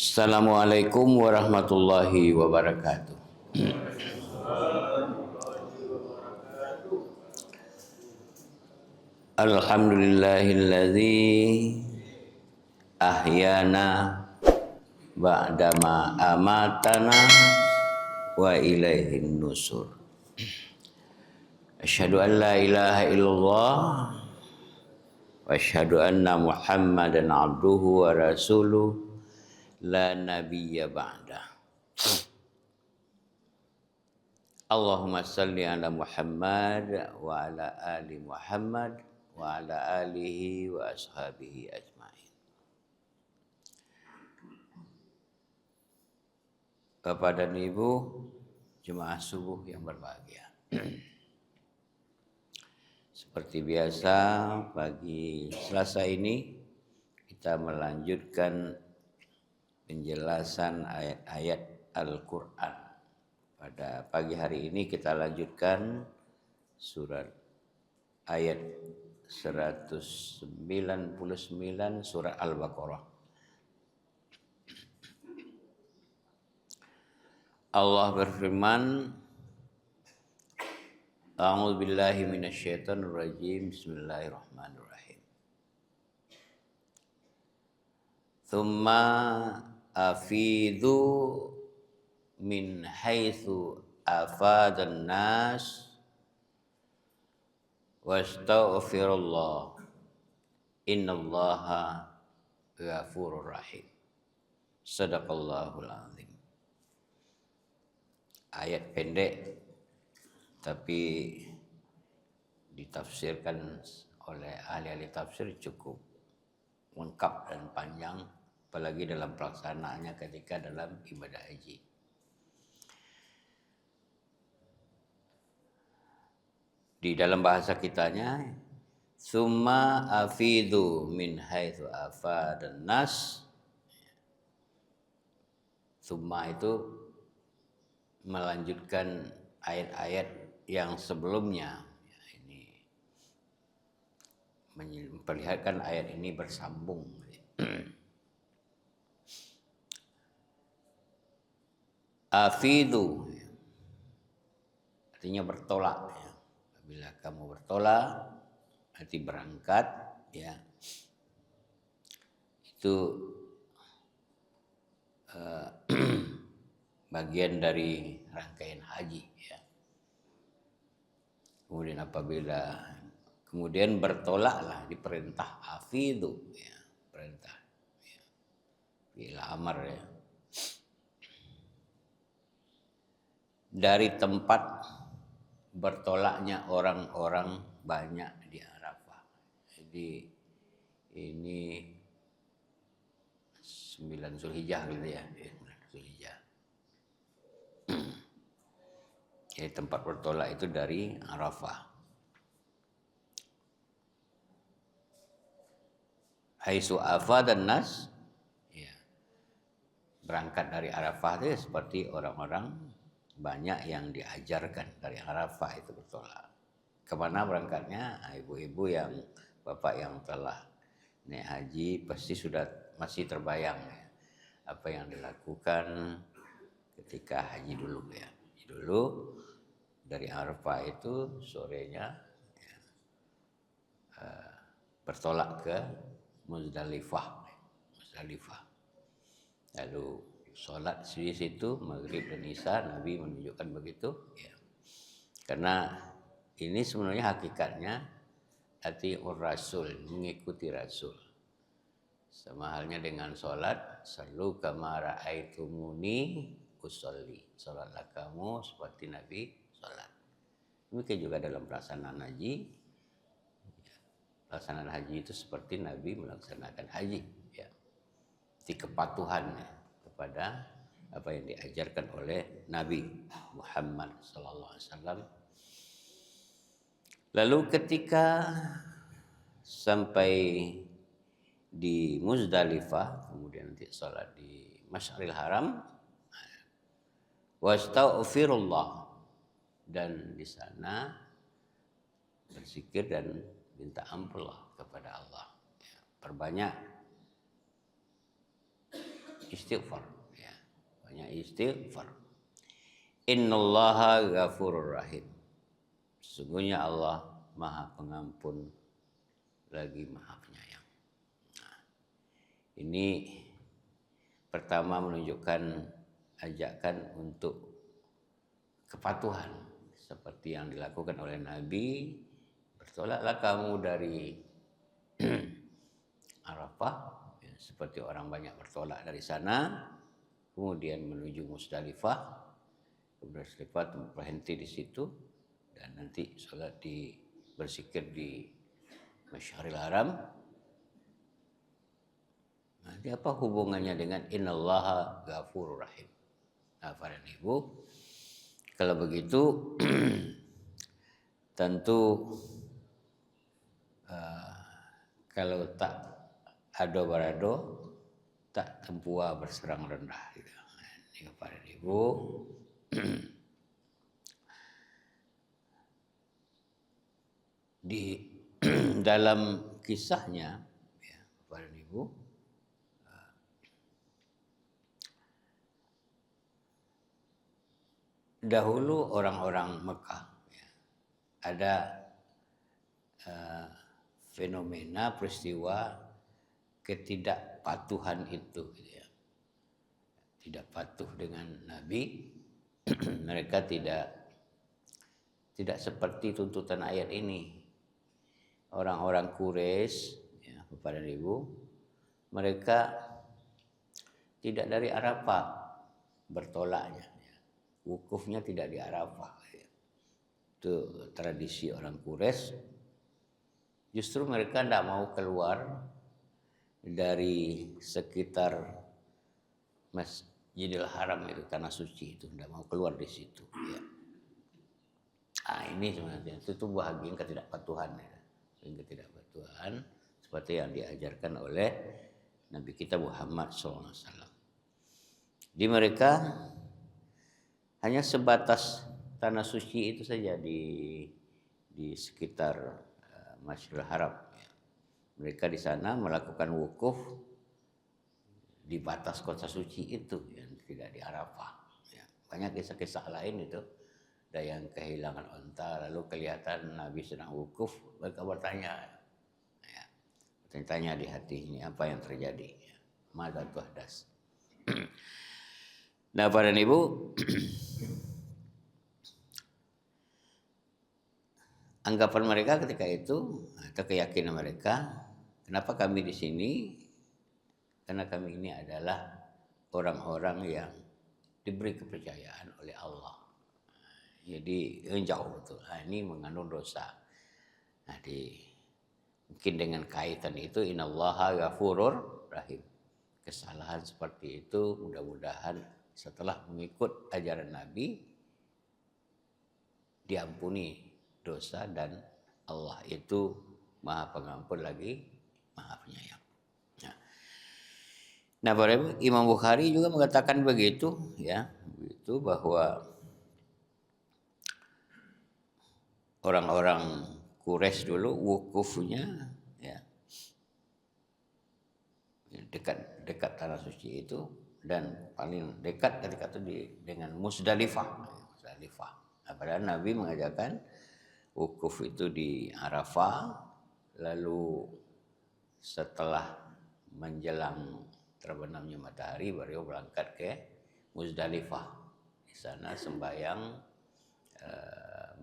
Assalamualaikum warahmatullahi wabarakatuh. Alhamdulillahilladzi ahyana ba'dama amatana wa ilaihin nusur. Asyhadu an la ilaha illallah wa asyhadu anna Muhammadan abduhu wa rasuluh la nabiyya ba'dah. Allahumma salli ala Muhammad wa ala ali Muhammad wa ala alihi wa ashabihi ajmain. Bapak dan Ibu jemaah subuh yang berbahagia. Seperti biasa pagi Selasa ini kita melanjutkan penjelasan ayat-ayat Al-Quran. Pada pagi hari ini kita lanjutkan surat ayat 199 surat Al-Baqarah. Allah berfirman, A'udzu billahi minasyaitonir rajim. Bismillahirrahmanirrahim. Tsumma afidhu min haitsu afadan nas wastaghfirullah innallaha ghafurur rahim. Shadaqallahul azim. Ayat pendek tapi ditafsirkan oleh ahli-ahli tafsir cukup lengkap dan panjang, apalagi dalam pelaksanaannya ketika dalam ibadah haji. Di dalam bahasa kitanya, summa afidu min haitsu afadan nas. Summa itu melanjutkan ayat-ayat yang sebelumnya. Ini memperlihatkan ayat ini bersambung. Afidu artinya bertolak. Bila kamu bertolak, arti berangkat, ya, itu bagian dari rangkaian haji, ya. Kemudian bertolaklah diperintah afidu, ya, perintah, ya, bila amar, ya, dari tempat bertolaknya orang-orang banyak di Arafah. Jadi ini 9 Zulhijjah gitu ya, 9 Zulhijjah. Jadi tempat bertolak itu dari Arafah. Haitsu afadan nas, ya, berangkat dari Arafah itu seperti orang-orang banyak yang diajarkan dari Arafah itu bertolak. Kemana berangkatnya? Ibu-ibu yang bapak yang telah naik haji pasti masih terbayang, ya, apa yang dilakukan ketika haji dulu, ya. Dulu dari Arafah itu sorenya, ya, bertolak ke Muzdalifah. Lalu sholat di situ maghrib dan isya, Nabi menunjukkan begitu, ya. Karena ini sebenarnya hakikatnya atiur rasul, mengikuti rasul. Sama halnya dengan sholat, sallu kama ra'aitumuni usolli. Sholatlah kamu seperti Nabi sholat. Demikian juga dalam pelaksanaan haji. Pelaksanaan haji itu seperti Nabi melaksanakan haji, ya. Di kepatuhannya kepada apa yang diajarkan oleh Nabi Muhammad SAW. Lalu ketika sampai di Muzdalifah, kemudian nanti sholat di Masy'aril Haram, wastaghfirullah, dan di sana berzikir dan minta ampun kepada Allah. Ya, perbanyak istighfar. Ya, banyak istighfar. Innallaha ghafurur rahim. Sesungguhnya Allah Maha Pengampun lagi Maha Penyayang. Nah, ini pertama menunjukkan ajakan untuk kepatuhan seperti yang dilakukan oleh Nabi. Bertolaklah kamu dari Arafah, ya, seperti orang banyak bertolak dari sana, kemudian menuju Musdalifah. Musdalifah berhenti di situ dan nanti sholat berzikir di Masyaril Haram. Nanti apa hubungannya dengan innallaha ghafurur rahim? Nah, para ibu, kalau begitu tentu kalau tak ado barado, tak tempua berserang rendah. Gitu. Ini para ibu. Di dalam kisahnya, ya, para ibu, dahulu orang-orang Mekah, ya, ada fenomena peristiwa ketidakpatuhan itu, ya. Tidak patuh dengan Nabi. Mereka tidak seperti tuntutan ayat ini. Orang-orang Quraisy, ya, kepada ibu, mereka tidak dari Arafah bertolaknya, ya. Wukufnya tidak di Arafah, ya. Itu tradisi orang Quraisy. Justru mereka tidak mau keluar dari sekitar Masjidil Haram itu, tanah suci itu, tidak mau keluar di situ. Ya. Ini sebenarnya itu bahagian ketidakpatuhan, ya. Ketidakpatuhan seperti yang diajarkan oleh Nabi kita Muhammad SAW. Di mereka hanya sebatas tanah suci itu saja di sekitar Masjidil Haram. Mereka di sana melakukan wukuf di batas kota suci itu, yang tidak di Arafah. Ya. Banyak kisah-kisah lain itu. Ada yang kehilangan onta, lalu kelihatan Nabi sedang wukuf, mereka bertanya, ya, bertanya di hati ini apa yang terjadi, ya. Mada tuhdas. Nah, para ibu, anggapan mereka ketika itu atau keyakinan mereka, kenapa kami di sini? Karena kami ini adalah orang-orang yang diberi kepercayaan oleh Allah. Jadi jauh betul. Ini mengandung dosa. Nah, mungkin dengan kaitan itu innallaha ghafurur rahim. Kesalahan seperti itu mudah-mudahan setelah mengikut ajaran Nabi diampuni dosa, dan Allah itu Maha Pengampun lagi Maha Penyayang. Nah, Imam Bukhari juga mengatakan begitu, ya, begitu bahwa orang-orang Quraisy dulu wukufnya, ya, dekat tanah suci itu, dan paling dekat ketika itu dengan Musdalifah. Nah, padahal Nabi mengajarkan wukuf itu di Arafah, lalu setelah menjelang terbenamnya matahari baru berangkat ke Musdalifah. Di sana sembahyang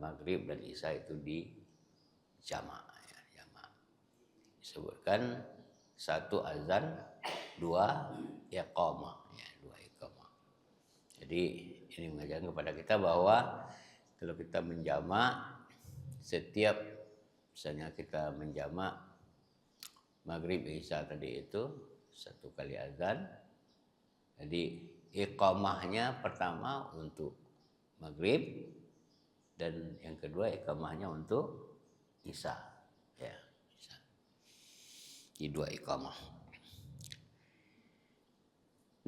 Maghrib dan Isya itu di jama', ya, jama'. Disebutkan 1 azan, 2 iqamah, ya, 2 iqamah. Jadi ini mengajarkan kepada kita bahwa kalau kita menjama', setiap misalnya kita menjama' Maghrib Isya tadi itu 1 kali azan. Jadi iqamahnya pertama untuk Maghrib, dan yang kedua iqamahnya untuk Isya, ya, Isya. Di 2 iqamah.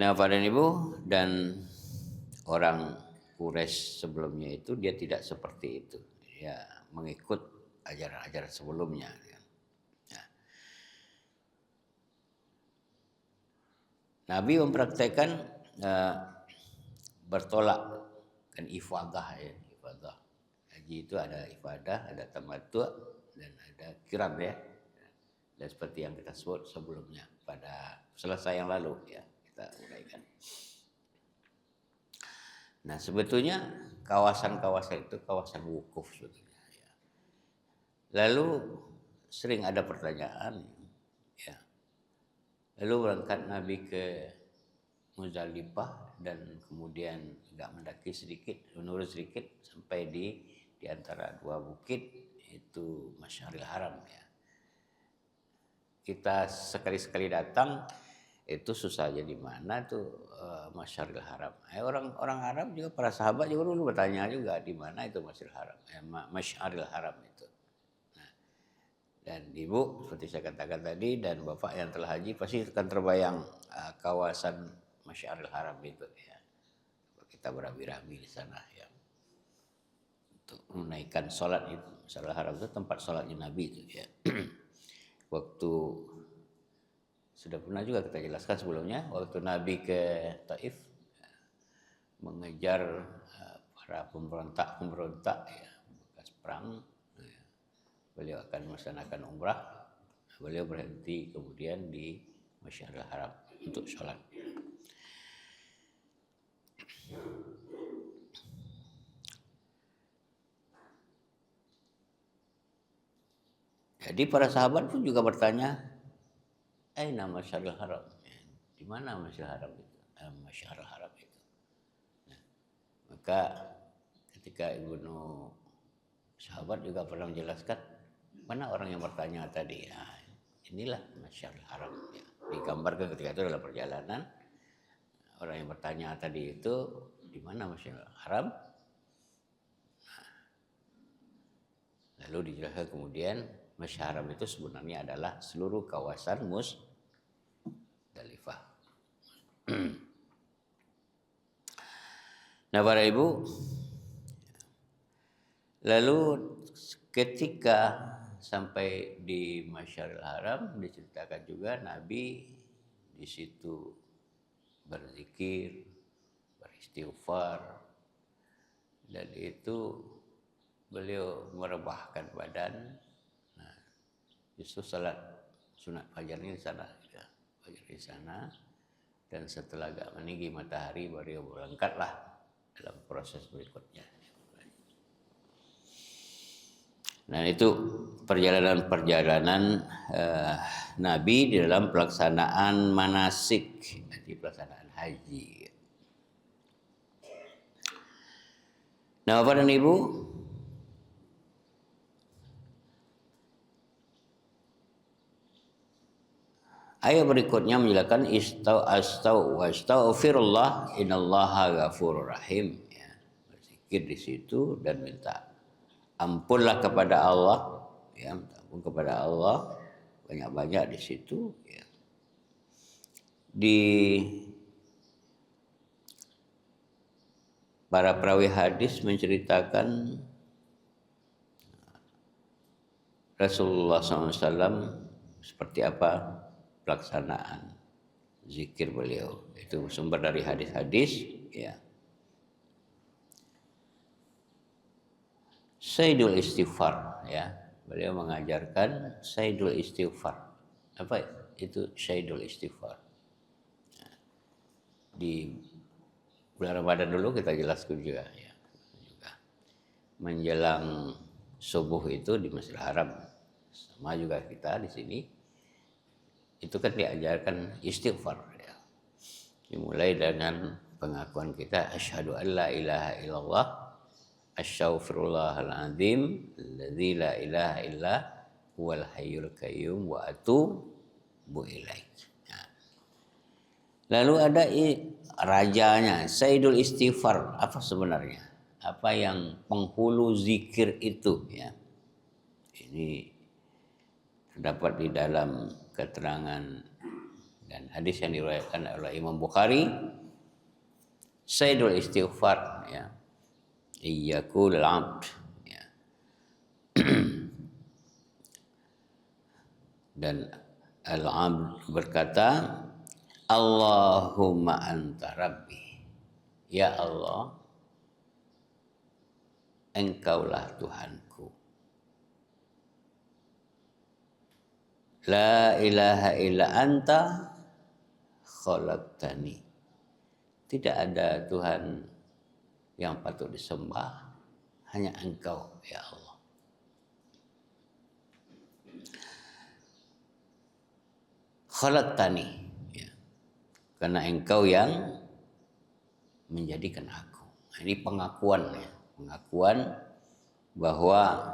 Nah, pada ibu, dan orang Quraisy sebelumnya itu dia tidak seperti itu. Dia mengikut ajaran-ajaran sebelumnya. Nabi mempraktekkan bertolak kan ifadah ya, ifadah. Haji itu ada ifadah, ada tamattu' dan ada kiram ya. Dan seperti yang kita sebut sebelumnya pada selesai yang lalu ya, kita uraikan. Nah, sebetulnya kawasan-kawasan itu kawasan wukuf sebetulnya ya. Lalu sering ada pertanyaan ya. Lalu berangkat Nabi ke Muzdalifah dan kemudian agak mendaki sedikit, menurun sedikit sampai di antara dua bukit itu Masyaril Haram ya. Kita sekali-sekali datang itu susah aja di mana tuh Masyaril Haram. Orang Arab juga, para sahabat juga dulu bertanya juga di mana itu Masyaril Haram. Masyaril Haram itu. Nah, dan Ibu seperti saya katakan tadi dan Bapak yang telah haji pasti akan terbayang kawasan Masyaril Haram itu ya. Kita berabi-rabi di sana ya. Untuk menunaikan sholat itu. Masyaril Haram itu tempat sholatnya Nabi itu ya. Waktu sudah pernah juga kita jelaskan sebelumnya, waktu Nabi ke Taif mengejar para pemberontak ya, bekas perang, ya. Beliau akan melaksanakan umrah, beliau berhenti kemudian di Masyaril Haram untuk sholat. Jadi para sahabat pun juga bertanya, aina Masyaril Haram? Di mana Masyaril Haram itu? Masyaril Haram itu. Nah, maka ketika Ibnu sahabat juga pernah menjelaskan, mana orang yang bertanya tadi? Ya, inilah Masyaril Haram. Ya. Digambarkan ketika itu dalam perjalanan, orang yang bertanya tadi itu, di mana Masyaril Haram? Nah, lalu dijelaskan kemudian, Masyaril Haram itu sebenarnya adalah seluruh kawasan Muzdalifah. Nah, para ibu, lalu ketika sampai di Masyaril Haram diceritakan juga Nabi di situ berzikir, beristighfar, dan itu beliau merebahkan badan. Nah, justru salat sunat fajarnya di sana, ya, fajar di sana. Dan setelah agak meninggi matahari beliau berangkatlah dalam proses berikutnya. Nah, itu perjalanan-perjalanan Nabi di dalam pelaksanaan manasik, di pelaksanaan haji. Nah, Bapak dan Ibu, ayat berikutnya menjelaskan astaghfirullah innallaha ghafurur rahim. Ya, berzikir di situ dan minta ampunlah kepada Allah, ya, minta ampun kepada Allah banyak-banyak di situ. Ya. Di para perawi hadis menceritakan Rasulullah SAW seperti apa pelaksanaan zikir beliau. Itu sumber dari hadis-hadis. Ya. Sayyidul istighfar, ya. Beliau mengajarkan Sayyidul istighfar. Apa itu Sayyidul istighfar? Nah, di bulan Ramadan dulu kita jelaskan juga, ya. Menjelang subuh itu di Masjidil Haram, sama juga kita di sini, itu kan diajarkan istighfar. Ya. Dimulai dengan pengakuan kita, asyhadu an la ilaha illallah, astaghfirullahaladzim, alladzi la ilaha illa huwal hayyul qayyum wa atubu ilaih. Nah. Lalu ada rajanya, Sayyidul Istighfar. Apa sebenarnya? Apa yang penghulu zikir itu? Ya. Ini terdapat di dalam keterangan dan hadis yang diriwayatkan oleh Imam Bukhari. Sayyidul Istighfar, ya. Iyyakul abd, ya. Dan al-abd berkata, Allahumma anta rabbi. Ya Allah, Engkaulah Tuhanku. La ilaha illa anta khalaqtani. Tidak ada Tuhan yang patut disembah, hanya Engkau, ya Allah. Khalaqtani, ya. Karena Engkau yang menjadikan aku. Ini pengakuan, ya. Pengakuan bahwa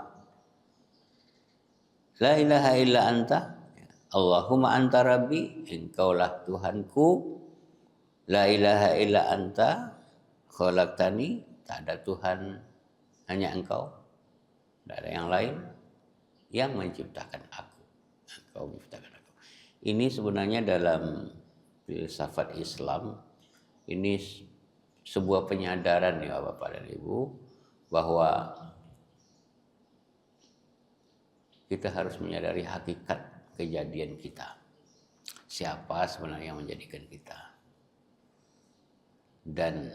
la ilaha illa anta, Allahumma anta rabbi, Engkaulah Tuhanku. La ilaha illa anta khalaqtani, tak ada Tuhan, hanya Engkau, tidak ada yang lain yang menciptakan aku. Engkau menciptakan aku. Ini sebenarnya dalam filsafat Islam, ini sebuah penyadaran ya Bapak dan Ibu, bahwa kita harus menyadari hakikat kejadian kita. Siapa sebenarnya yang menjadikan kita? Dan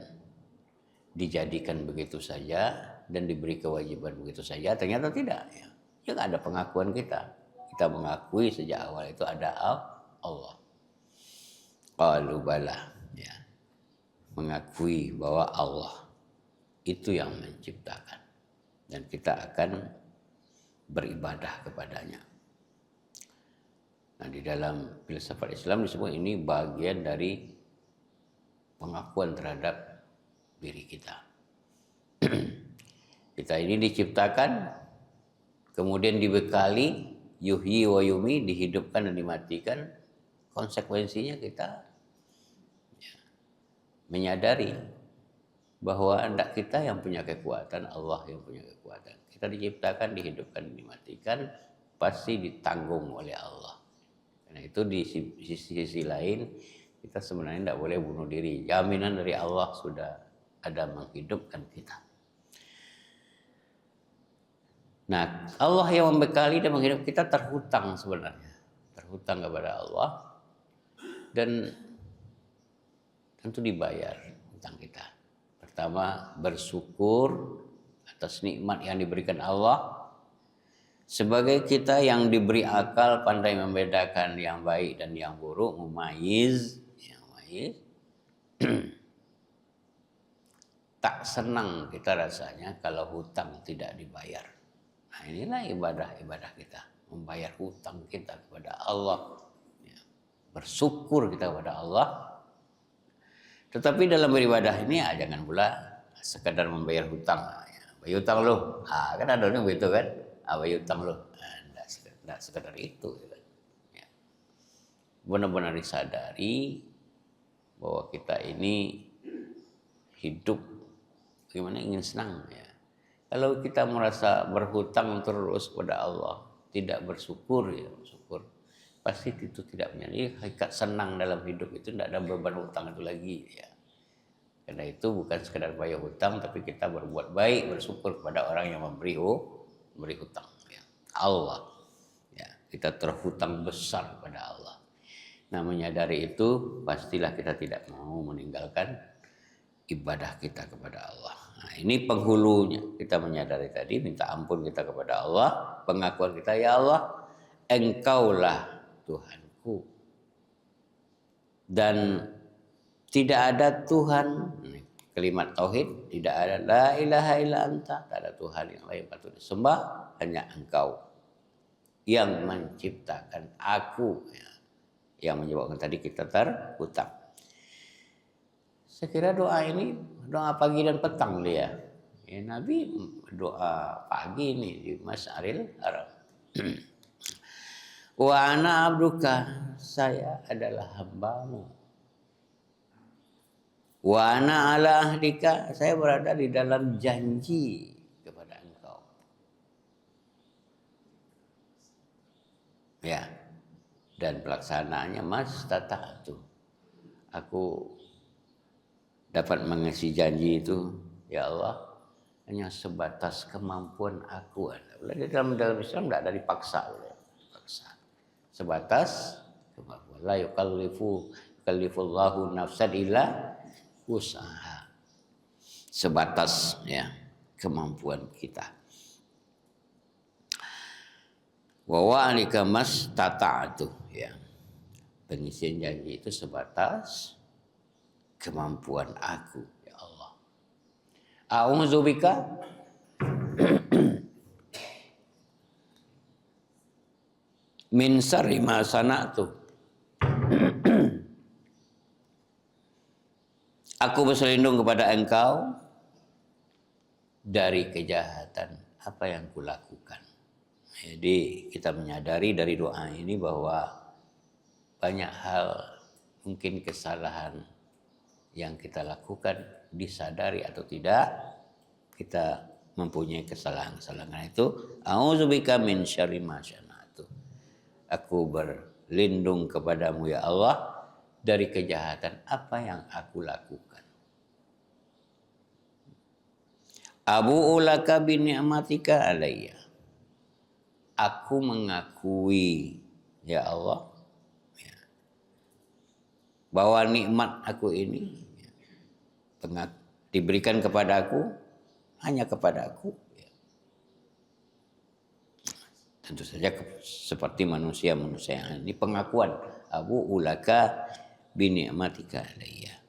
dijadikan begitu saja dan diberi kewajiban begitu saja, ternyata tidak, ya. Yang ada pengakuan kita. Kita mengakui sejak awal itu ada Allah. Qalu bala, ya. Mengakui bahwa Allah itu yang menciptakan dan kita akan beribadah kepadanya. Nah, di dalam filsafat Islam disebut ini bagian dari pengakuan terhadap diri kita. Kita ini diciptakan, kemudian dibekali yuhyi wa yumi, dihidupkan dan dimatikan. Konsekuensinya kita menyadari bahwa hendak kita yang punya kekuatan, Allah yang punya kekuatan. Kita diciptakan, dihidupkan, dimatikan, pasti ditanggung oleh Allah. Karena itu di sisi lain kita sebenarnya tidak boleh bunuh diri. Jaminan dari Allah sudah ada menghidupkan kita. Nah, Allah yang membekali dan menghidupkan kita terhutang sebenarnya. Terhutang kepada Allah. Dan tentu dibayar hutang kita. Pertama, bersyukur atas nikmat yang diberikan Allah. Sebagai kita yang diberi akal, pandai membedakan yang baik dan yang buruk, mumayyiz, tak senang kita rasanya kalau hutang tidak dibayar. Nah, inilah ibadah kita, membayar hutang kita kepada Allah, ya. Bersyukur kita kepada Allah. Tetapi dalam beribadah ini jangan pula sekadar membayar hutang. Ya, bayar hutang lo, kan ada orang begitu kan, bayar hutang lo, tidak sekadar itu. Ya. Benar-benar disadari bahwa kita ini hidup bagaimana ingin senang, ya. Kalau kita merasa berhutang terus kepada Allah, tidak bersyukur, ya, bersyukur, pasti itu tidak menjadi hakikat senang dalam hidup itu, tidak ada beban hutang itu lagi, ya. Karena itu bukan sekadar bayar hutang, tapi kita berbuat baik, bersyukur kepada orang yang memberi hutang, ya. Allah, ya, kita terhutang besar kepada Allah. Nah, menyadari itu, pastilah kita tidak mau meninggalkan ibadah kita kepada Allah. Nah, ini penghulunya. Kita menyadari tadi, minta ampun kita kepada Allah. Pengakuan kita, ya Allah, Engkaulah Tuhanku. Dan tidak ada Tuhan, kalimat tauhid, tidak ada la ilaha illa anta, tak ada Tuhan yang lain patut disembah, hanya Engkau yang menciptakan aku, ya. Yang menyebabkan tadi kita terhutang. Saya kira doa ini doa pagi dan petang dia. Ya, Nabi doa pagi ini di Masyaril Haram. Wa ana abduka, saya adalah hambamu. Wa ana ala ahdika, saya berada di dalam janji kepada engkau. Ya. Dan pelaksanaannya mastata'tu. Aku dapat mengisi janji itu, ya Allah, hanya sebatas kemampuan aku. Di dalam Islam tidak ada dipaksa. Sebatas kemampuan. La yukallifu yukallifullahu nafsan illa usaha. Sebatas ya kemampuan kita. Wa wa'alika mastata'tu ya. Pengisian janji itu sebatas kemampuan aku ya Allah. A'udzubika min syarri ma sana'tu. Aku berselindung kepada Engkau dari kejahatan apa yang kulakukan. Jadi kita menyadari dari doa ini bahwa banyak hal mungkin kesalahan yang kita lakukan disadari atau tidak kita mempunyai kesalahan-kesalahan itu. A'udzubika min syarri ma sana'tu. Aku berlindung kepadamu ya Allah dari kejahatan apa yang aku lakukan. Abu'u laka bi ni'matika alayya. Aku mengakui ya Allah ya, bahwa nikmat aku ini diberikan kepada aku hanya kepada aku. Tentu saja seperti manusia-manusia yang ini pengakuan abu'u laka bi ni'matika alayya.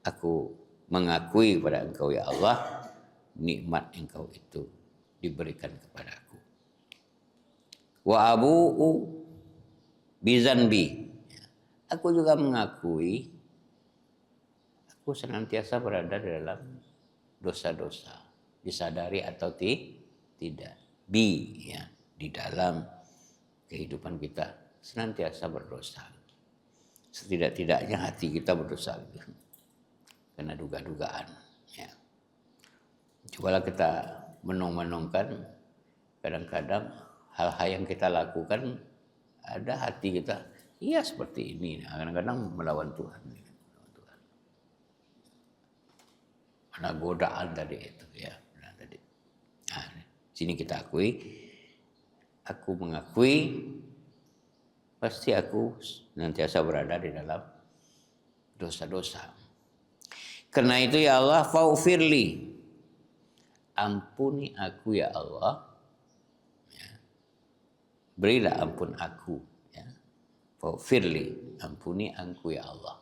Aku mengakui kepada Engkau ya Allah nikmat Engkau itu diberikan kepada aku. Wa abu'u bizanbi. Aku juga mengakui aku senantiasa berada dalam dosa-dosa, disadari atau tidak. Bi ya, di dalam kehidupan kita senantiasa berdosa. Setidak-tidaknya hati kita berdosa gitu. Karena duga-dugaan ya. Cobalah kita menong-menongkan kadang-kadang hal-hal yang kita lakukan ada hati kita iya seperti ini. Kadang-kadang melawan Tuhan. Mana godaan tadi itu ya. Nah, sini kita akui, aku mengakui pasti aku nantiasa berada di dalam dosa-dosa. Karena itu ya Allah faufirli. Ampuni aku ya Allah. Ya. Berilah ampun aku. Ya. Faufirli. Ampuni aku ya Allah.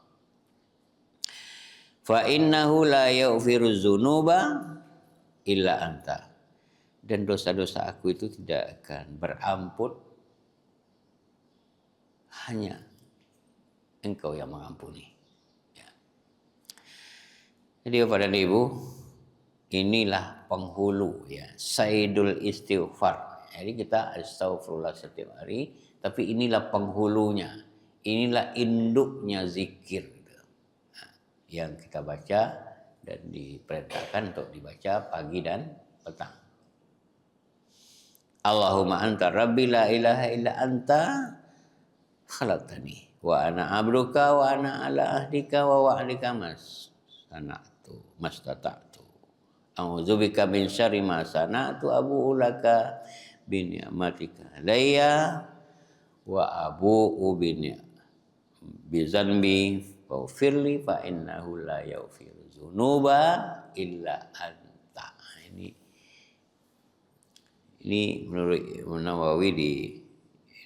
Fa innahu la yaghfiru dzunuba illa anta. Dan dosa-dosa aku itu tidak akan berampun hanya Engkau yang mengampuni. Ya. Jadi Bapak dan Ibu, inilah penghulu ya, sayyidul istighfar. Jadi kita astagfirullah setiap hari, tapi inilah penghulunya. Inilah induknya zikir nah, yang kita baca dan diperintahkan untuk dibaca pagi dan petang. Allahumma anta rabbi la ilaha illa anta khalaqtani wa ana abduka wa ana ala ahdika wa wa'dika mastata'tu. A'udzubika min syarri ma sana'tu abu'u laka bi ni'matika alayya wa abu'u bi zanbi faghfirli fa innahu la yaghfiru dzunuba illa anta. Ini menurut Nawawi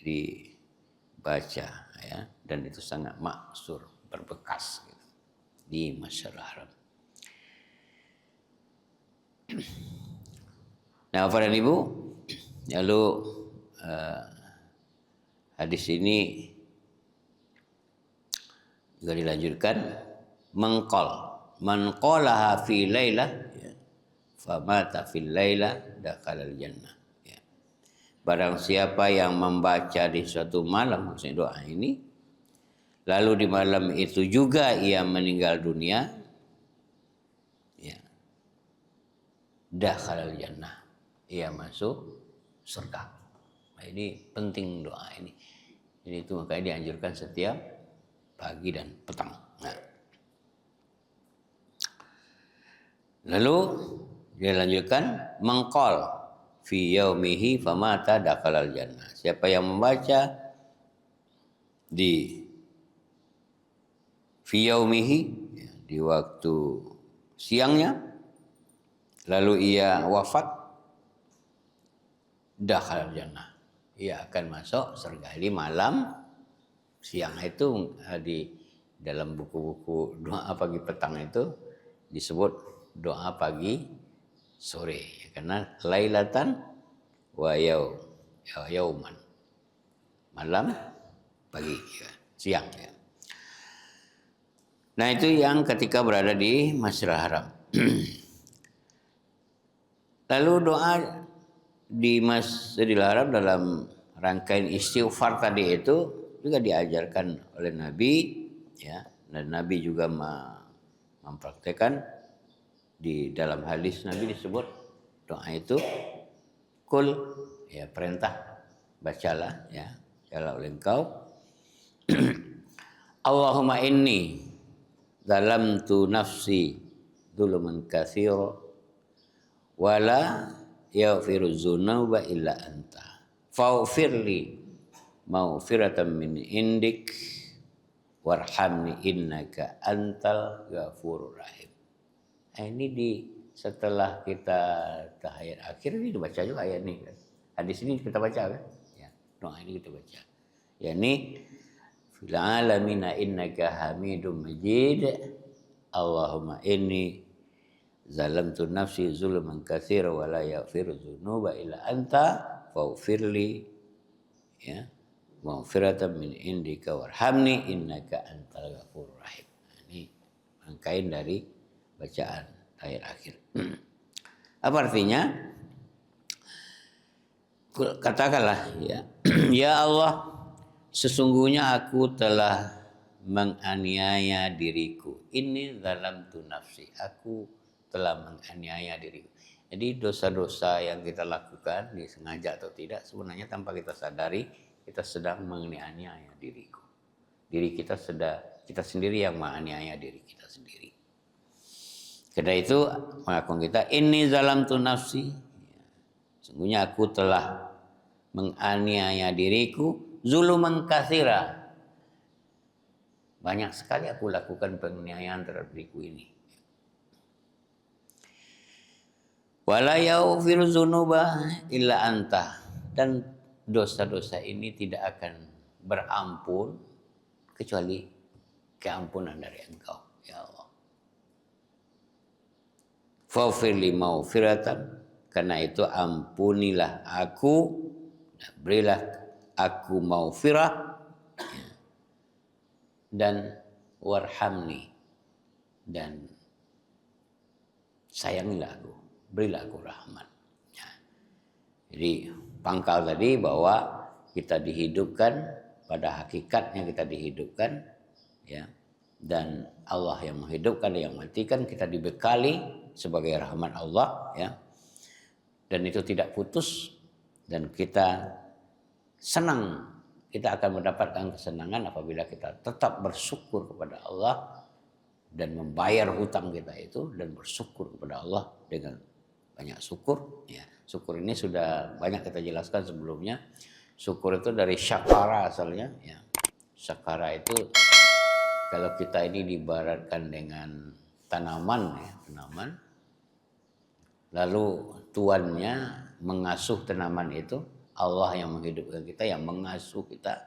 dibaca ya, dan itu sangat maksur, berbekas gitu, di masyarakat Arab. Nah, Bapak dan Ibu, lalu hadis ini juga dilanjutkan mengqol man qalaha fi lailah ya, famata fil lailah dakhalal jannah. Barang siapa yang membaca di suatu malam, maksudnya doa ini, lalu di malam itu juga ia meninggal dunia, ya, dakhalal jannah, ia masuk surga. Nah, ini penting doa ini. Jadi itu makanya dianjurkan setiap pagi dan petang. Nah. Lalu dia lanjutkan mengqol fi yaumihi famata dakhalal jannah. Siapa yang membaca di fi yaumihi, di waktu siangnya, lalu ia wafat, dakhala jannah, ia akan masuk surga. Di malam siang itu di dalam buku-buku doa pagi petang itu disebut doa pagi sore, karena lailatan wa yauman, malam pagi ya, siang ya. Nah itu yang ketika berada di Masjidil Haram. Lalu doa di Masjidil Haram dalam rangkaian istighfar tadi itu juga diajarkan oleh Nabi, ya, dan Nabi juga mempraktekkan. Di dalam hadis Nabi disebut doa itu kul, ya perintah, bacalah, ya, bacalah oleh engkau. Allahumma inni zalamtu nafsi dzulman katsira wala yaghfiru dzunuba illa anta faghfirli maghfiratan min indik warhamni innaka antal ghafurur rahim. Nah, ini setelah kita tahiyat akhir ini dibaca juga ayat ini kan. Hadis ini kita baca kan? Ya, doa ini kita baca. Ya ini fil alamina innaka hamidum majid. Allahumma inni zalamtu nafsi zulman katsira wa la yaghfiru dzunuba illa anta faghfirli, ya, maghfiratan min indika warhamni innaka antal ghafurur rahim. Ini rangkaian dari bacaan tahiyat akhir. Apa artinya? Katakanlah, ya, ya Allah, sesungguhnya aku telah menganiaya diriku. Ini zalamtu nafsi, aku telah menganiaya diriku. Jadi dosa-dosa yang kita lakukan, disengaja atau tidak, sebenarnya tanpa kita sadari kita sedang menganiaya diriku. Diri kita sendiri yang menganiaya diri kita sendiri. Karena itu mengaku kita ini zalamtu nafsi, sesungguhnya aku telah menganiaya diriku zuluman katsira. Banyak sekali aku lakukan penganiayaan terhadap diriku ini. Wala yaghfiru dzunuba illa anta, dan dosa-dosa ini tidak akan berampun kecuali keampunan dari Engkau, ya Allah. Faghfirli maghfiratan, karena itu ampunilah aku, berilah aku maghfirah, dan warhamni, dan sayangilah aku, berilah aku rahmat. Jadi pangkal tadi bahwa kita dihidupkan, pada hakikatnya kita dihidupkan, ya, dan Allah yang menghidupkan, yang mematikan, kita dibekali sebagai rahmat Allah, ya, dan itu tidak putus, dan kita senang, kita akan mendapatkan kesenangan apabila kita tetap bersyukur kepada Allah dan membayar hutang kita itu, dan bersyukur kepada Allah dengan banyak syukur, ya. Syukur ini sudah banyak kita jelaskan sebelumnya. Syukur itu dari syakara asalnya, ya. Syakara itu kalau kita ini diibaratkan dengan tanaman, ya, tanaman. Lalu tuannya mengasuh tanaman itu, Allah yang menghidupkan kita, yang mengasuh kita.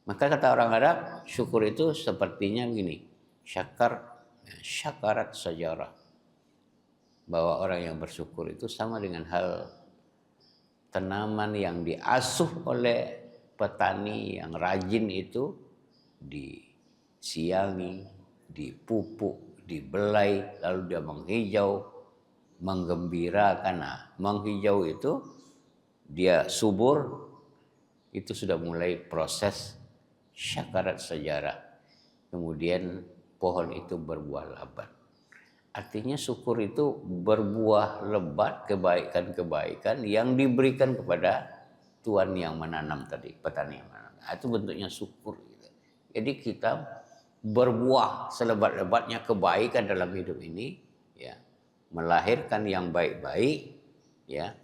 Maka kata orang Arab, syukur itu sepertinya begini, syakarat sajarah. Bahwa orang yang bersyukur itu sama dengan hal tanaman yang diasuh oleh petani yang rajin itu, disiangi, dipupuk, dibelai, lalu dia menghijau, menggembirakan. Nah, menghijau itu dia subur, itu sudah mulai proses syakarat sejarah. Kemudian pohon itu berbuah lebat. Artinya syukur itu berbuah lebat, kebaikan-kebaikan yang diberikan kepada Tuhan yang menanam tadi, petani yang menanam. Nah, itu bentuknya syukur. Jadi kita berbuah selebat-lebatnya kebaikan dalam hidup ini, ya, melahirkan yang baik-baik, ya,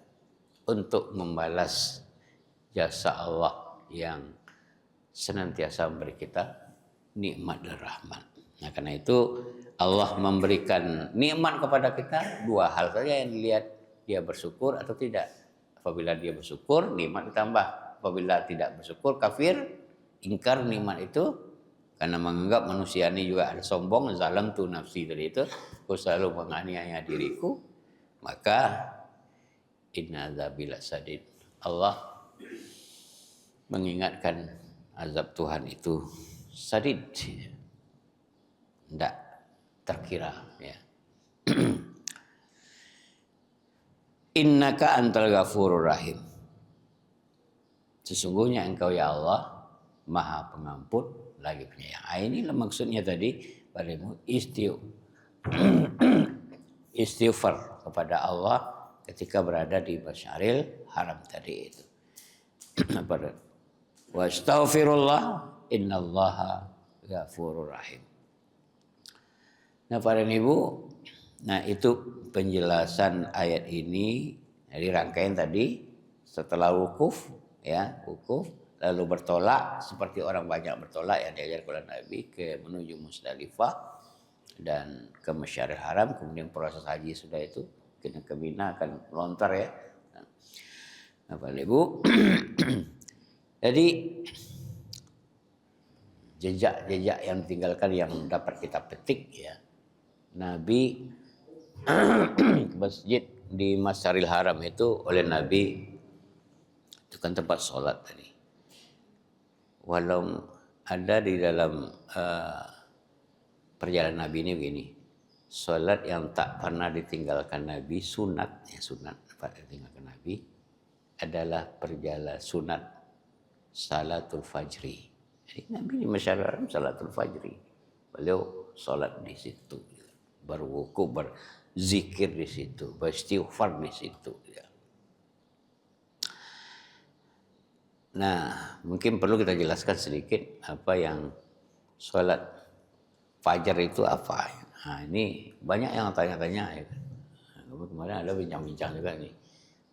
untuk membalas jasa Allah yang senantiasa memberi kita nikmat dan rahmat. Nah, karena itu Allah memberikan nikmat kepada kita dua hal saja yang dilihat, dia bersyukur atau tidak. Apabila dia bersyukur, nikmat ditambah. Apabila tidak bersyukur, kafir, ingkar nikmat itu karena menganggap manusia ini juga ada sombong, zalam tu nafsi tadi itu, aku selalu menganiaya diriku, maka inna azabila sadid. Allah mengingatkan azab Tuhan itu sadid, tidak terkira, ya. Innaka antal ghafurur rahim. Sesungguhnya engkau ya Allah Maha Pengampun lagi penyayang. Inilah maksudnya tadi padamu istighfar kepada Allah ketika berada di Masyaril Haram tadi itu. Wa astaghfirullah innallaha ghafurur rahim. Nah, para ibu, nah itu penjelasan ayat ini dari rangkaian tadi. Setelah wukuf, ya wukuf, lalu bertolak seperti orang banyak bertolak yang diajar oleh Nabi ke menuju Musdalifah dan ke Masyaril Haram, kemudian proses haji sudah itu kena ke Mina akan melontar, ya. Nah, para ibu, jadi jejak-jejak yang ditinggalkan yang dapat kita petik, ya. Nabi masjid di Masyaril Haram itu oleh Nabi itu kan tempat sholat tadi. Walau ada di dalam perjalanan Nabi ini begini, sholat yang tak pernah ditinggalkan Nabi, sunat, ya sunat tak ditinggalkan Nabi adalah perjalanan sunat salatul fajri. Jadi Nabi di Masyaril Haram salatul fajri, beliau sholat di situ, berwuku, berzikir di situ, beristighfar di situ, ya. Nah, mungkin perlu kita jelaskan sedikit apa yang sholat fajar itu apa. Nah, ini banyak yang tanya-tanya, ya. Kemarin ada bincang-bincang juga nih.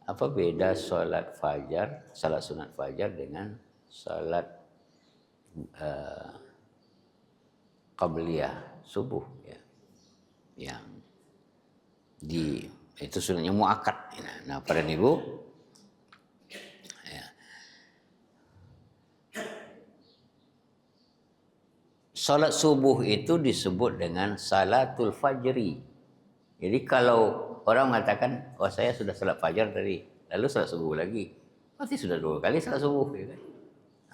Apa beda sholat fajar, sholat sunat fajar dengan sholat qabliyah subuh, ya. Yang itu sunatnya muakkad. Nah, para ibu, ya. Salat subuh itu disebut dengan salatul fajri. Jadi kalau orang mengatakan, oh saya sudah salat fajar tadi, lalu salat subuh lagi, pasti sudah 2 kali salat subuh, ya kan?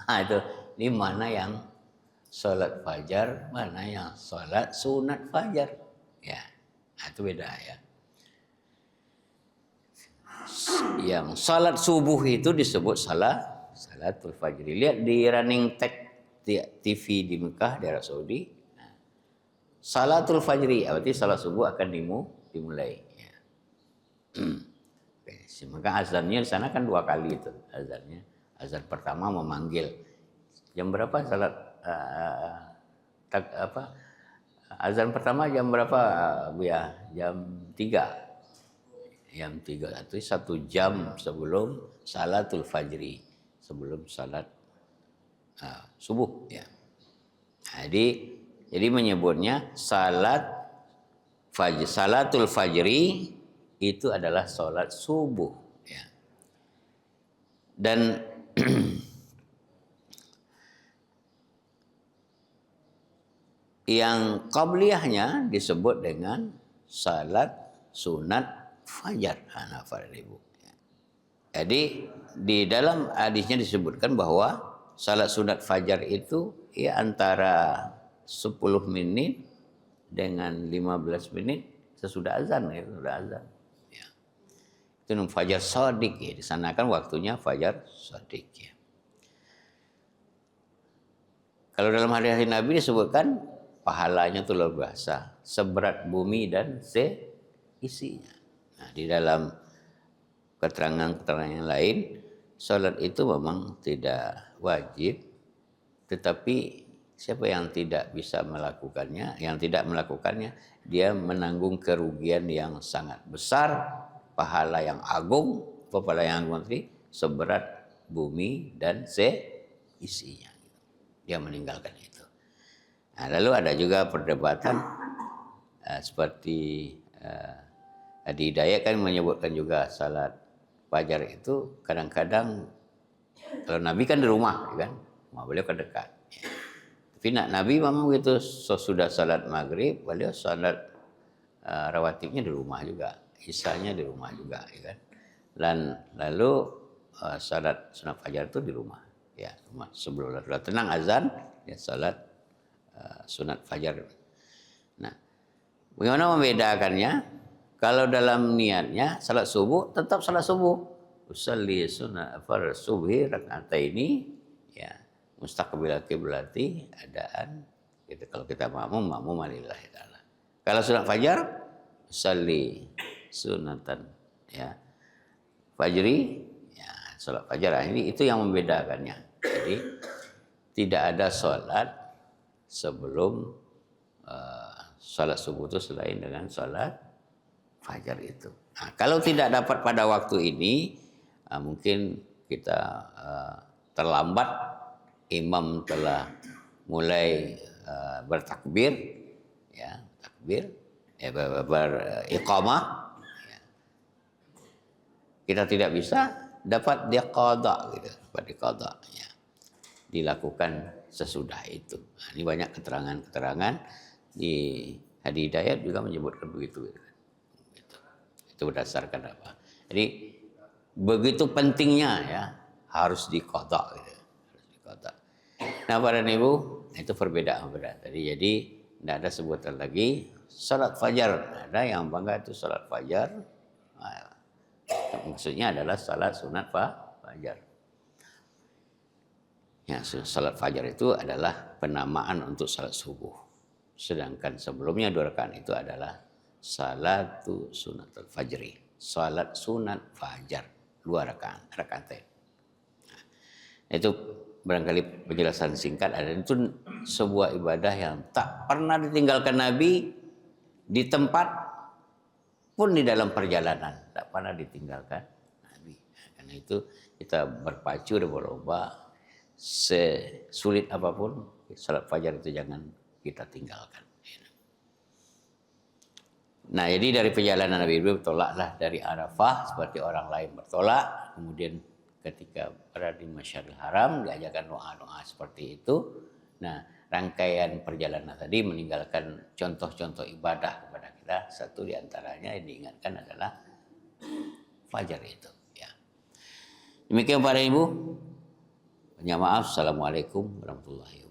Nah, itu ini mana yang salat fajar, mana yang salat sunat fajar, ya. Nah, itu beda, ya. Yang salat subuh itu disebut salatul fajri. Lihat di running tag TV di Mekah, di Arab Saudi. Nah, salatul fajri berarti salat subuh akan dimulai, ya. Maka azannya di sana kan 2 kali itu azannya. Azan pertama memanggil jam berapa salat azan pertama jam berapa, Bu, ya? Jam 3. Jam 3 itu 1 jam sebelum salatul fajri, sebelum salat subuh, ya. Jadi menyebutnya salatul fajri itu adalah salat subuh, ya. Dan yang qabliyahnya disebut dengan salat sunat fajar, anak para ibu. Jadi di dalam hadisnya disebutkan bahwa salat sunat fajar itu ya antara 10 menit dengan 15 menit sesudah azan, ya, sudah azan. Ya. Itu fajar shadiq, ya. Di sana kan waktunya fajar shadiq, ya. Kalau dalam hadis Nabi disebutkan pahalanya itu luar biasa, seberat bumi dan seisinya. Nah, di dalam keterangan-keterangan yang lain, salat itu memang tidak wajib, tetapi siapa yang tidak bisa melakukannya, yang tidak melakukannya, dia menanggung kerugian yang sangat besar, pahala yang agung, pahala yang agung nanti seberat bumi dan seisinya. Dia meninggalkan itu. Nah, lalu ada juga perdebatan seperti Adi Hidayat kan menyebutkan juga salat fajar itu kadang-kadang kalau Nabi kan di rumah, kan, beliau kan dekat. Tapi Nabi memang begitu sesudah salat maghrib, beliau salat rawatibnya di rumah juga, isanya di rumah juga, ya kan. Dan lalu salat sunat fajar itu di rumah, ya, sebelum sudah tenang azan, ya salat sunat fajar. Nah, bagaimana membedakannya? Kalau dalam niatnya salat subuh, tetap salat subuh. Usalli sunat fardhu subhi raka'ataini, ya, mustaqbil qiblati adaan. Gitu. Kalau kita makmum lillahi ta'ala. Kalau sunat fajar, usalli sunatan, ya, fajri, ya, salat fajar. Ini itu yang membedakannya. Jadi tidak ada salat sebelum salat subuh itu selain dengan salat fajar itu. Nah, kalau tidak dapat pada waktu ini, mungkin kita terlambat, imam telah mulai bertakbir, ya, takbir, ya, beriqamah, ya. Kita tidak bisa dapat dia qada, gitu, dapat diqada, ya. Dilakukan sesudah itu. Nah, ini banyak keterangan-keterangan di Adi Hidayat juga menyebutkan begitu. Itu berdasarkan apa? Jadi begitu pentingnya, ya, harus diqada, gitu. Harus diqada. Nah, para ibu, itu perbedaan tadi. Jadi tidak ada sebutan lagi salat fajar. Ada yang bangga itu salat fajar. Nah, maksudnya adalah salat sunat fajar. Ya, salat fajar itu adalah penamaan untuk salat subuh. Sedangkan sebelumnya 2 rakaat itu adalah salatu sunatul fajri, salat sunat fajar 2 rakaat. Nah, itu barangkali penjelasan singkat. Ada itu sebuah ibadah yang tak pernah ditinggalkan Nabi di tempat pun di dalam perjalanan, tak pernah ditinggalkan Nabi. Karena itu kita berpacu dan berlomba, sesulit apapun salat fajar itu jangan kita tinggalkan. Nah, jadi dari perjalanan Nabi Ibrahim bertolaklah dari Arafah seperti orang lain bertolak. Kemudian ketika berada di Masjidil Haram diajarkan doa-doa seperti itu. Nah, rangkaian perjalanan tadi meninggalkan contoh-contoh ibadah kepada kita. Satu di antaranya yang diingatkan adalah fajar itu. Ya. Demikian para ibu. Minta maaf. Assalamualaikum warahmatullahi wabarakatuh.